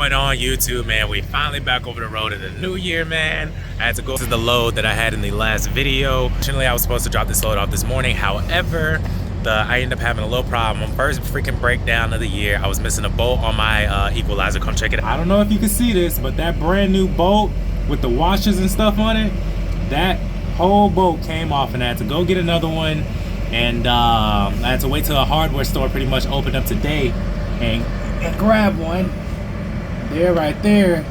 going on YouTube, man? We finally back over the road in the new year, man. I had to go to the load that I had in the last video. Originally I was supposed to drop this load off this morning. However, I ended up having a little problem. First freaking breakdown of the year. I was missing a bolt on my equalizer. Come check it out. I don't know if you can see this, but that brand new bolt with the washers and stuff on it, that whole bolt came off, and I had to go get another one. And I had to wait till a hardware store pretty much opened up today and grab one. There, right there.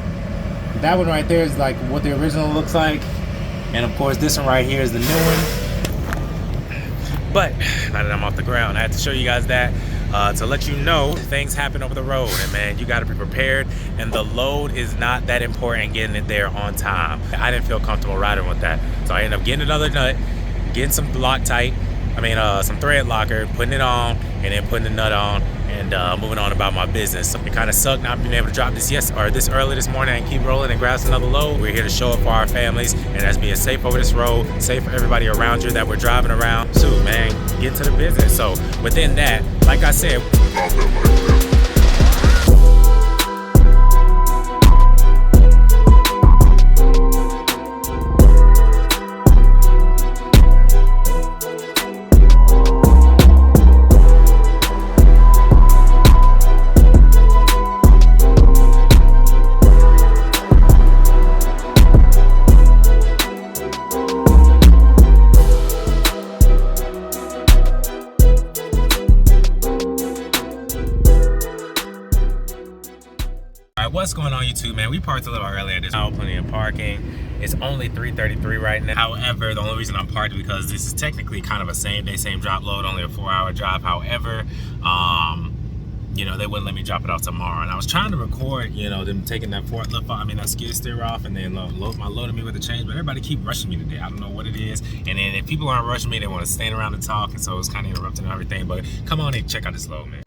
That one right there is like what the original looks like. And of course this one right here is the new one. But now that I'm off the ground, I had to show you guys that to let you know things happen over the road, and man, you got to be prepared, and the load is not that important getting it there on time. I didn't feel comfortable riding with that, so I ended up getting another nut, getting some Loctite, some thread locker, putting it on, and then putting the nut on, and moving on about my business. It kind of sucked not being able to drop this this early this morning and keep rolling and grab another load. We're here to show up for our families, and that's being safe over this road, safe for everybody around you that we're driving around. So man, get to the business. So within that, like I said, what's going on YouTube, man? We parked a little earlier this morning. Plenty of parking. It's only 3:33 right now. However, the only reason I'm parked is because this is technically kind of a same day, same drop load, only a 4-hour drive. However, you know, they wouldn't let me drop it off tomorrow. And I was trying to record, you know, them taking that that skid steer off, and then loading me with the change, but everybody keep rushing me today. I don't know what it is. And then if people aren't rushing me, they want to stand around and talk, and so it's kind of interrupting everything. But come on and check out this load, man.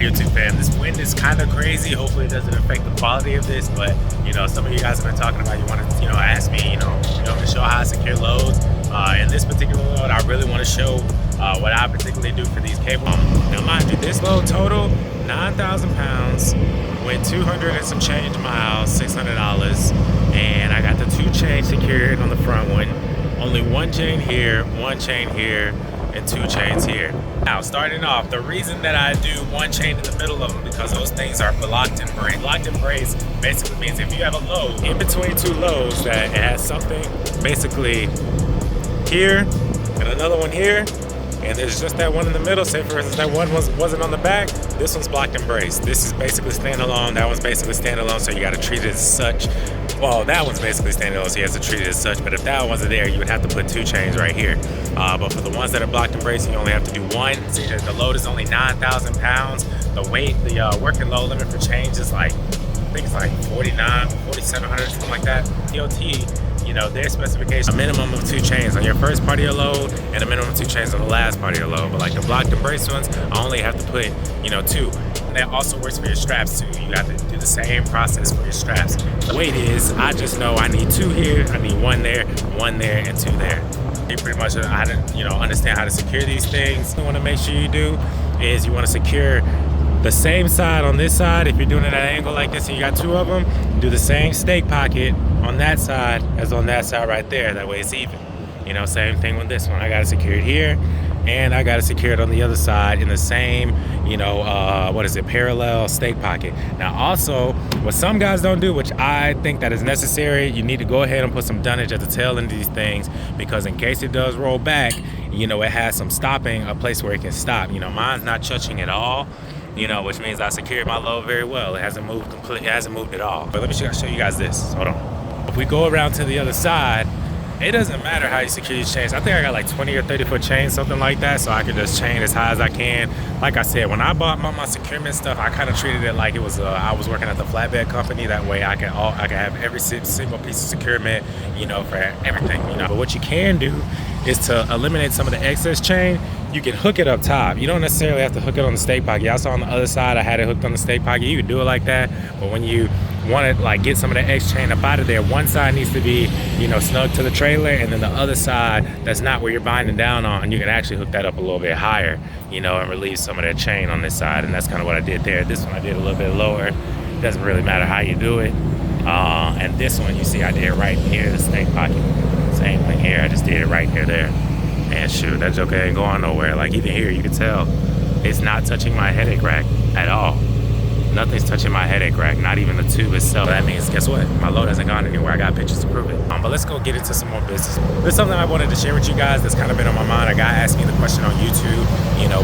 YouTube fam, this wind is kind of crazy. Hopefully it doesn't affect the quality of this, but you know, some of you guys have been talking about, you want to, you know, ask me, to show how I secure loads. In this particular load, I really want to show what I particularly do for these cables. Now mind you, this load total 9,000 pounds with 200 and some change miles, $600, and I got the 2 chains secured on the front one. Only 1 chain here, 1 chain here, and 2 chains here. Now, starting off, the reason that I do 1 chain in the middle of them, because those things are locked in brace. Locked in brace basically means if you have a load in between 2 loads, that it has something basically here and another one here, and there's just that one in the middle. Say for instance that one wasn't on the back, this one's blocked in brace. This is basically standalone, that one's basically standalone, so you got to treat it as such. Well, that one's basically standalone, so you have to treat it as such, but if that one wasn't there, you would have to put 2 chains right here. But for the ones that are blocked in brace, you only have to do 1. See, the load is only 9,000 pounds. The weight, the working load limit for chains is like, I think it's like 4,700, something like that. DOT, you know, their specification, a minimum of 2 chains on your first part of your load and a minimum of 2 chains on the last part of your load. But like the blocked and brace ones, I only have to put, 2. And that also works for your straps too. You have to do the same process for your straps. The weight is, I just know I need 2 here, I need 1 there, and 2 there. You pretty much understand how to secure these things. You want to make sure you do is you want to secure the same side on this side. If you're doing it at an angle like this and you got 2 of them, do the same stake pocket on that side as on that side right there. That way it's even. Same thing with this one. I got it secured here, and I got it secured on the other side in the same, parallel stake pocket. Now also, what some guys don't do, which I think that is necessary, you need to go ahead and put some dunnage at the tail end of these things, because in case it does roll back, it has some stopping, a place where it can stop. Mine's not touching at all, which means I secured my load very well. It hasn't moved completely, it hasn't moved at all. But let me show you guys this. Hold on. If we go around to the other side, It doesn't matter how you secure these chains. I think I got like 20 or 30 foot chains, something like that, so I can just chain as high as I can. Like I said, when I bought my securement stuff, I kind of treated it like it was I was working at the flatbed company. That way I can have every single piece of securement, for everything. But what you can do is to eliminate some of the excess chain. You can hook it up top. You don't necessarily have to hook it on the stake pocket. Y'all saw on the other side, I had it hooked on the stake pocket. You can do it like that, but when you want to like get some of the X chain up out of there, one side needs to be snug to the trailer, and then the other side that's not where you're binding down on, you can actually hook that up a little bit higher, and relieve some of that chain on this side. And that's kind of what I did there. This one I did a little bit lower. It doesn't really matter how you do it. And this one, you see, I did it right near the stake pocket. Same thing here, I just did it right near there. And shoot, that joke ain't going nowhere. Like even here, you can tell it's not touching my headache rack at all. Nothing's touching my headache rack, not even the tube itself. That means, guess what? My load hasn't gone anywhere. I got pictures to prove it. But let's go get into some more business. There's something I wanted to share with you guys that's kind of been on my mind. A guy asked me the question on YouTube,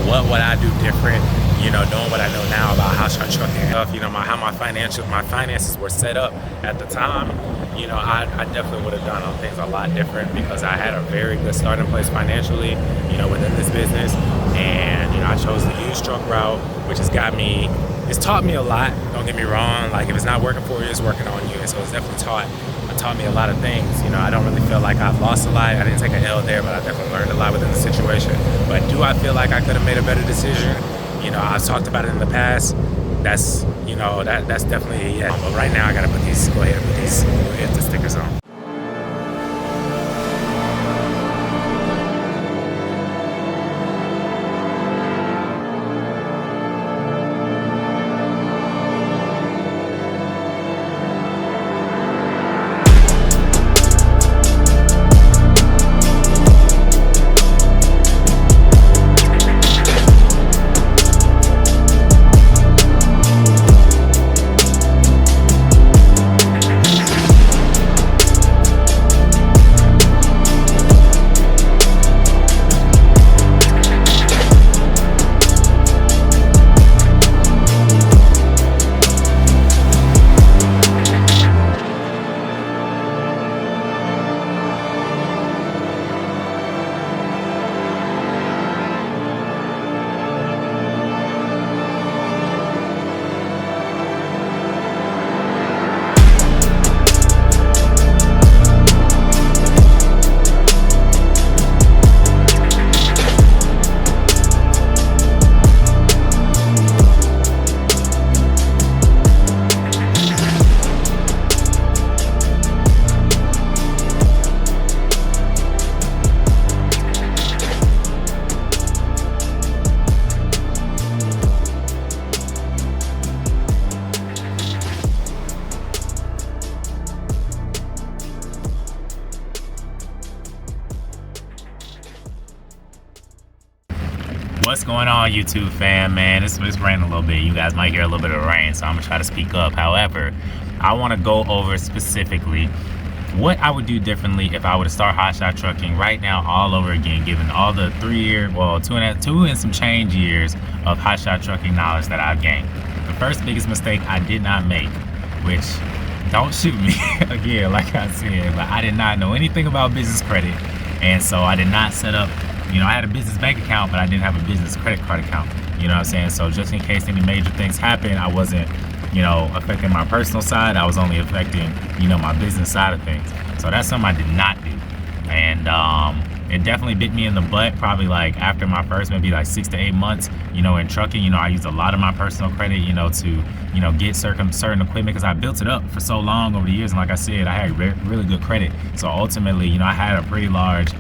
what would I do different, knowing what I know now about Hotshot trucking stuff, how my finances were set up at the time. I definitely would have done things a lot different, because I had a very good starting place financially, within this business. And, I chose the used truck route, which has taught me a lot. Don't get me wrong. Like if it's not working for you, it's working on you. And so it's definitely taught me a lot of things. I don't really feel like I've lost a lot. I didn't take an L there, but I definitely learned a lot within the situation. But do I feel like I could have made a better decision? I've talked about it in the past. That's, that's definitely, yeah. But right now I gotta go ahead and put these hit the stickers on. What's going on, YouTube fam, man? It's raining a little bit. You guys might hear a little bit of rain, so I'm gonna try to speak up. However, I want to go over specifically what I would do differently if I were to start Hotshot trucking right now all over again, given all the 2 and some change years of Hotshot trucking knowledge that I've gained. The first biggest mistake I did not make, which, don't shoot me again, like I said, but I did not know anything about business credit, and so I did not set up, I had a business bank account, but I didn't have a business credit card account, you know what I'm saying? So just in case any major things happen, I wasn't, affecting my personal side. I was only affecting, my business side of things. So that's something I did not do. And it definitely bit me in the butt, probably like after my first maybe like 6 to 8 months, in trucking. I used a lot of my personal credit, to get certain equipment, because I built it up for so long over the years. And like I said, I had really good credit. So ultimately, I had a pretty large,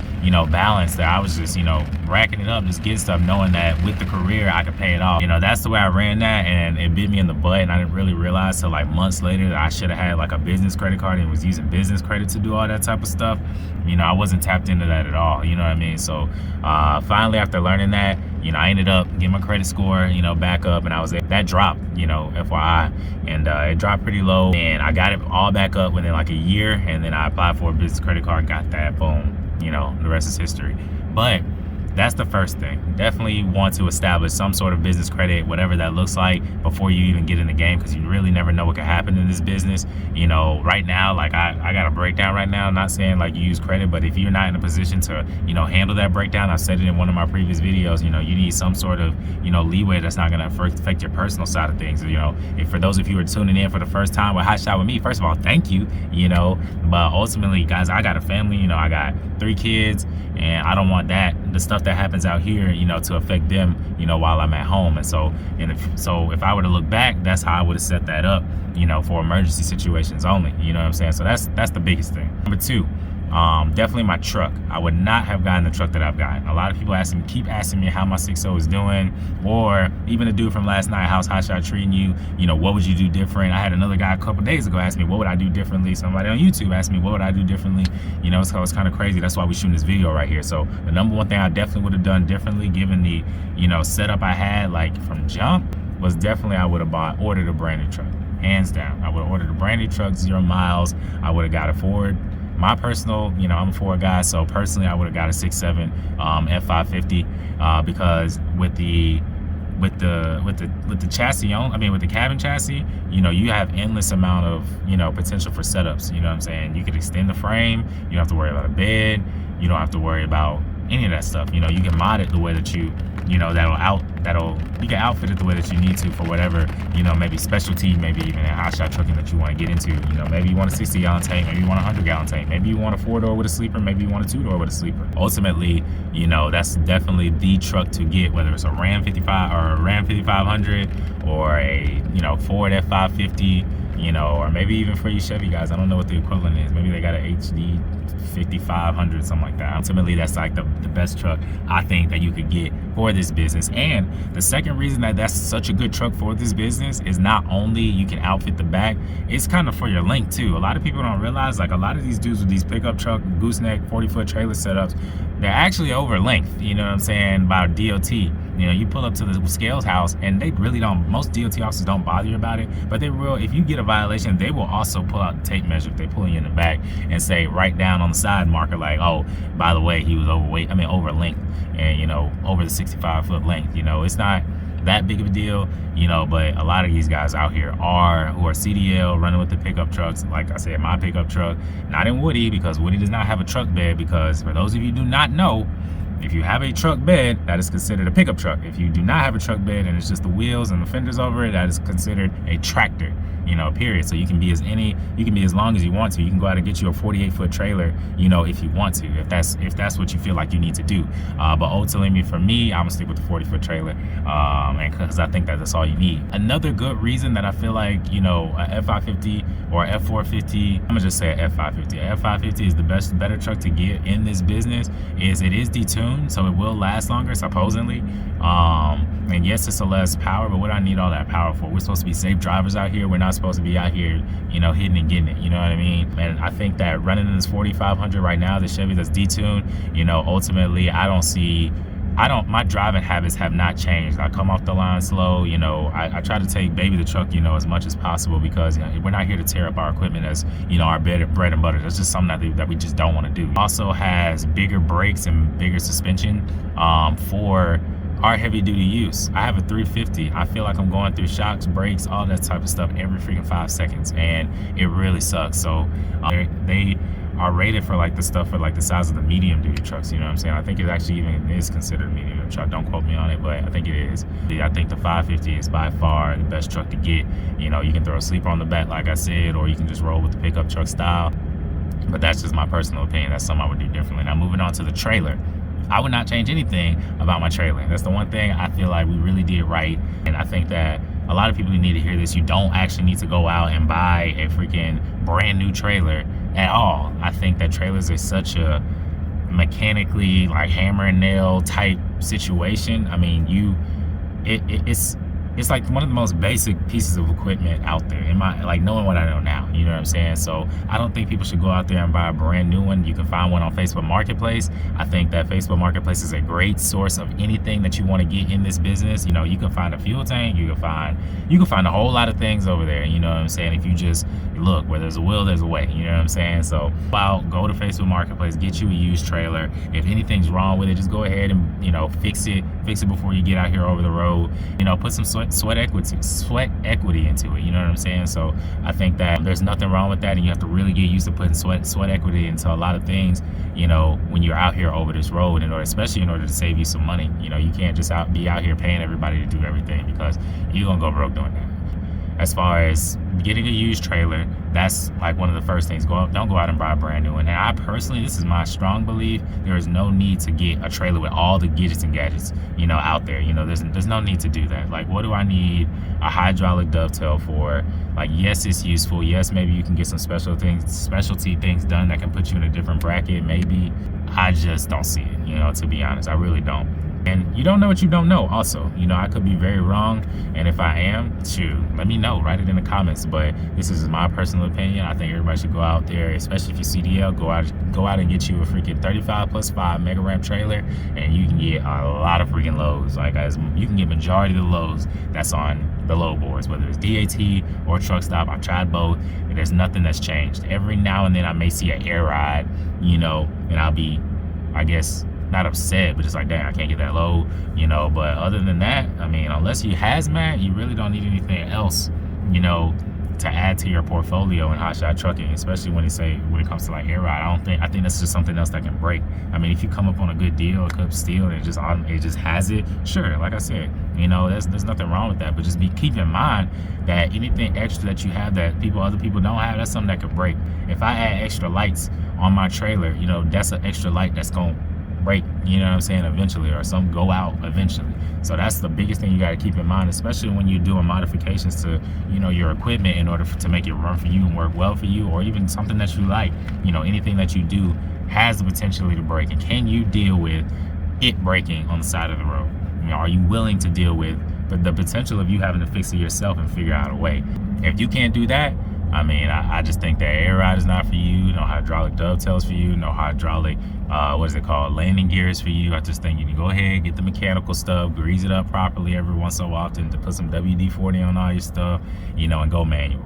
balance that I was just, racking it up, just getting stuff, knowing that with the career, I could pay it off. That's the way I ran that, and it bit me in the butt. And I didn't really realize till like months later that I should have had like a business credit card and was using business credit to do all that type of stuff. I wasn't tapped into that at all, you know what I mean? So finally, after learning that, I ended up getting my credit score, back up, and that dropped, FYI, and it dropped pretty low, and I got it all back up within like a year, and then I applied for a business credit card, got that, boom, the rest is history. But That's the first thing. Definitely want to establish some sort of business credit, whatever that looks like, before you even get in the game, because you really never know what could happen in this business. You know, right now, like I got a breakdown right now. I'm not saying like you use credit, but if you're not in a position to, you know, handle that breakdown, I've said it in one of my previous videos, you know, you need some sort of, you know, leeway that's not going to affect your personal side of things. You know, if for those of you who are tuning in for the first time with Hotshot with me, first of all, thank you, you know, but ultimately, guys, I got a family, you know, I got 3 kids, and I don't want the stuff that happens out here, you know, to affect them, you know, while I'm at home. And so if I were to look back, that's how I would have set that up, you know, for emergency situations only, you know what I'm saying? So that's the biggest thing. Number 2, definitely my truck. I would not have gotten the truck that I've gotten. A lot of people keep asking me how my 6.0 is doing, or even the dude from last night, how's Hotshot treating you? You know, what would you do different? I had another guy a couple days ago ask me, what would I do differently? Somebody on YouTube asked me, what would I do differently? You know, it's kind of crazy. That's why we're shooting this video right here. So the number one thing I definitely would have done differently, given the, you know, setup I had, like from jump, was definitely I would have ordered a brand new truck. Hands down. I would have ordered a brand new truck, 0 miles. I would have got a Ford. My personal, you know, I'm a Ford guy, so personally I would have got a 6.7 F550 because with the chassis on, I mean with the cabin chassis, you know, you have endless amount of, you know, potential for setups. You know what I'm saying? You could extend the frame. You don't have to worry about a bed. You don't have to worry about any of that stuff. You know, you can mod it the way that you know, you can outfit it the way that you need to for whatever, you know, maybe specialty, maybe even a Hotshot trucking that you want to get into. You know, maybe you want a 60-gallon tank, maybe you want a 100-gallon tank, maybe you want a 4-door with a sleeper, maybe you want a 2-door with a sleeper. Ultimately, you know, that's definitely the truck to get, whether it's a Ram 55 or a Ram 5500 or a, you know, Ford F550, you know, or maybe even for you Chevy guys, I don't know what the equivalent is. Maybe they got an HD 5500, something like that. Ultimately, that's like the best truck I think that you could get for this business. And the second reason that that's such a good truck for this business is not only you can outfit the back, it's kind of for your length too. A lot of people don't realize, like a lot of these dudes with these pickup truck, gooseneck, 40-foot trailer setups, they're actually over length, you know what I'm saying, by DOT. You know, you pull up to the scales house and they really don't, most DOT officers don't bother you about it, but they will, if you get a violation, they will also pull out the tape measure if they pull you in the back and say, write down on the side marker, like, oh, by the way, he was overweight, I mean, over length, and, you know, over the 65-foot length. You know, it's not that big of a deal, you know, but a lot of these guys out here who are CDL running with the pickup trucks. Like I said, my pickup truck, not in Woody, because Woody does not have a truck bed, because for those of you who do not know, if you have a truck bed, that is considered a pickup truck. If you do not have a truck bed and it's just the wheels and the fenders over it, that is considered a tractor, you know, period. So you can be as long as you want to. You can go out and get you a 48-foot trailer, you know, if you want to, if that's what you feel like you need to do. But ultimately, for me, I'm gonna stick with the 40-foot trailer, and because I think that that's all you need. Another good reason that I feel like, you know, a F550 or a F450, I'm gonna just say a F550. A F550 is better truck to get in this business. Is it is detuned, so it will last longer, supposedly. And yes, it's a less power, but what do I need all that power for? We're supposed to be safe drivers out here. We're not supposed to be out here, you know, hitting and getting it, you know what I mean? And I think that running in this 4500 right now, the Chevy that's detuned, you know, ultimately, my driving habits have not changed. I come off the line slow, you know, I try to take baby the truck, you know, as much as possible, because, you know, we're not here to tear up our equipment as, you know, our bread and butter. That's just something that we just don't want to do. It also has bigger brakes and bigger suspension for our heavy duty use. I have a 350. I feel like I'm going through shocks, brakes, all that type of stuff every freaking 5 seconds, and it really sucks. So they are rated for like the stuff for like the size of the medium duty trucks, you know what I'm saying? I think it actually even is considered a medium duty truck. Don't quote me on it, but I think it is. I think the 550 is by far the best truck to get. You know, you can throw a sleeper on the back, like I said, or you can just roll with the pickup truck style. But that's just my personal opinion. That's something I would do differently. Now, moving on to the trailer. I would not change anything about my trailer. That's the one thing I feel like we really did right. And I think that a lot of people need to hear this. You don't actually need to go out and buy a freaking brand new trailer at all. I think that trailers are such a mechanically like hammer and nail type situation. I mean, it's like one of the most basic pieces of equipment out there in my, like, knowing what I know now, you know what I'm saying? So I don't think people should go out there and buy a brand new one. You can find one on Facebook Marketplace. I think that Facebook Marketplace is a great source of anything that you want to get in this business. You know, you can find a fuel tank, you can find a whole lot of things over there, you know what I'm saying? If you just look, where there's a will, there's a way, you know what I'm saying? So go to Facebook Marketplace, get you a used trailer. If anything's wrong with it, just go ahead and, you know, fix it before you get out here over the road. You know, put some sweat equity into it, you know what I'm saying? So I think that there's nothing wrong with that, and you have to really get used to putting sweat equity into a lot of things, you know, when you're out here over this road, especially in order to save you some money. You know, you can't just be out here paying everybody to do everything, because you're gonna go broke doing that. As far as getting a used trailer, that's like one of the first things. Don't go out and buy a brand new one. And I personally, this is my strong belief, there is no need to get a trailer with all the gadgets and gadgets, you know, out there. You know, there's no need to do that. Like, what do I need a hydraulic dovetail for? Like, yes, it's useful. Yes, maybe you can get some specialty things done that can put you in a different bracket. Maybe. I just don't see it, you know, to be honest. I really don't. And you don't know what you don't know also. You know, I could be very wrong, and if I am, shoot, let me know. Write it in the comments. But this is my personal opinion. I think everybody should go out there, especially if you're CDL, go out and get you a freaking 35+5 mega ramp trailer, and you can get a lot of freaking loads. Like, you can get majority of the loads that's on the load boards, whether it's DAT or truck stop. I've tried both, and there's nothing that's changed. Every now and then I may see an air ride, you know, and I'll be, I guess, not upset, but it's like, dang, I can't get that low, you know. But other than that, I mean, unless you hazmat, you really don't need anything else, you know, to add to your portfolio in hotshot trucking, especially when it comes to like air ride. I think that's just something else that can break. I mean, if you come up on a good deal, a cup steel, and it just has it, sure, like I said, you know, there's nothing wrong with that. But just keep in mind that anything extra that you have that other people don't have, that's something that could break. If I add extra lights on my trailer, you know, that's an extra light that's going to break, you know what I'm saying, eventually, or some go out eventually. So that's the biggest thing you got to keep in mind, especially when you're doing modifications to, you know, your equipment in order to make it run for you and work well for you, or even something that you like. You know, anything that you do has the potential to break, and can you deal with it breaking on the side of the road? You know, are you willing to deal with the potential of you having to fix it yourself and figure out a way? If you can't do that, I mean, I just think that air ride is not for you. No hydraulic dovetails for you. No hydraulic, landing gears for you. I just think you can go ahead, get the mechanical stuff, grease it up properly every once so often, to put some WD-40 on all your stuff, you know, and go manual.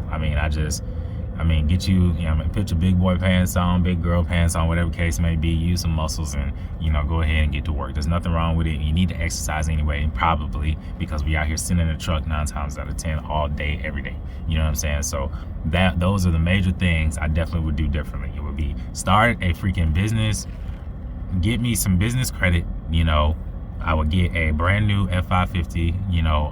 Get you, you know, put your big boy pants on, big girl pants on, whatever case may be, use some muscles, and, you know, go ahead and get to work. There's nothing wrong with it. You need to exercise anyway, probably, because we out here sitting in a truck 9 times out of 10 all day, every day. You know what I'm saying? So those are the major things I definitely would do differently. It would be start a freaking business, get me some business credit, you know. I would get a brand new F550, you know,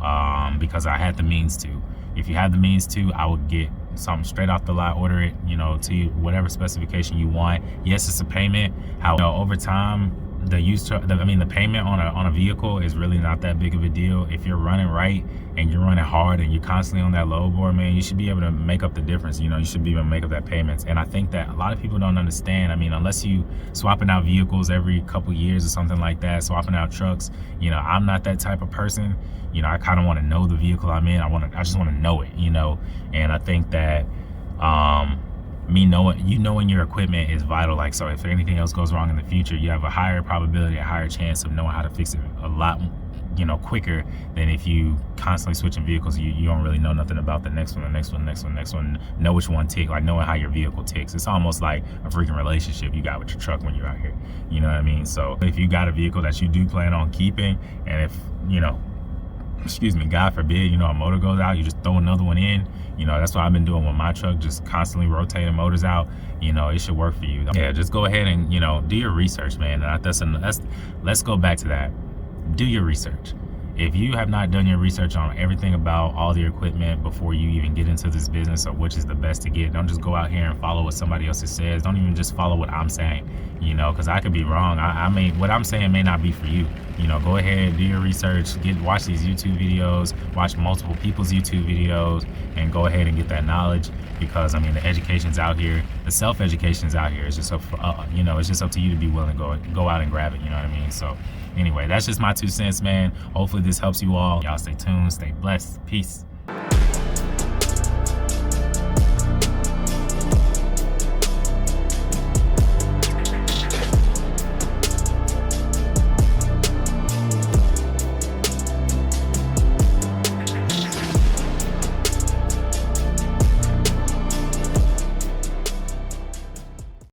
because I had the means to. If you have the means to, I would get something straight off the lot, order it, you know, to whatever specification you want. Yes, it's a payment. How, you know, over time, the payment on a vehicle is really not that big of a deal. If you're running right and you're running hard and you're constantly on that load board, man, you should be able to make up the difference. You know, you should be able to make up that payments. And I think that a lot of people don't understand. I mean, unless you swapping out vehicles every couple years or something like that, swapping out trucks, you know, I'm not that type of person. You know, I kind of want to know the vehicle I'm in. I just want to know it, you know. And I think that knowing your equipment is vital. Like, so if anything else goes wrong in the future, you have a higher probability, a higher chance of knowing how to fix it a lot, you know, quicker than if you constantly switching vehicles. You don't really know nothing about the next one, know which one ticks, like knowing how your vehicle ticks. It's almost like a freaking relationship you got with your truck when you're out here, you know what I mean? So if you got a vehicle that you do plan on keeping, and if, you know, God forbid, you know, a motor goes out, you just throw another one in. You know, that's what I've been doing with my truck, just constantly rotating motors out. You know, it should work for you. Yeah, just go ahead and, you know, do your research, man. Let's go back to that. Do your research. If you have not done your research on everything about all the equipment before you even get into this business, or which is the best to get, don't just go out here and follow what somebody else says. Don't even just follow what I'm saying, you know, because I could be wrong. What I'm saying may not be for you. you know, go ahead, do your research, watch these YouTube videos, watch multiple people's YouTube videos, and go ahead and get that knowledge, because I mean, the education's out here, the self-education's out here. It's just up for, you know, it's just up to you to be willing to go out and grab it, you know what I mean? So anyway, that's just my 2 cents, man. Hopefully this helps you all. Y'all stay tuned, stay blessed, peace.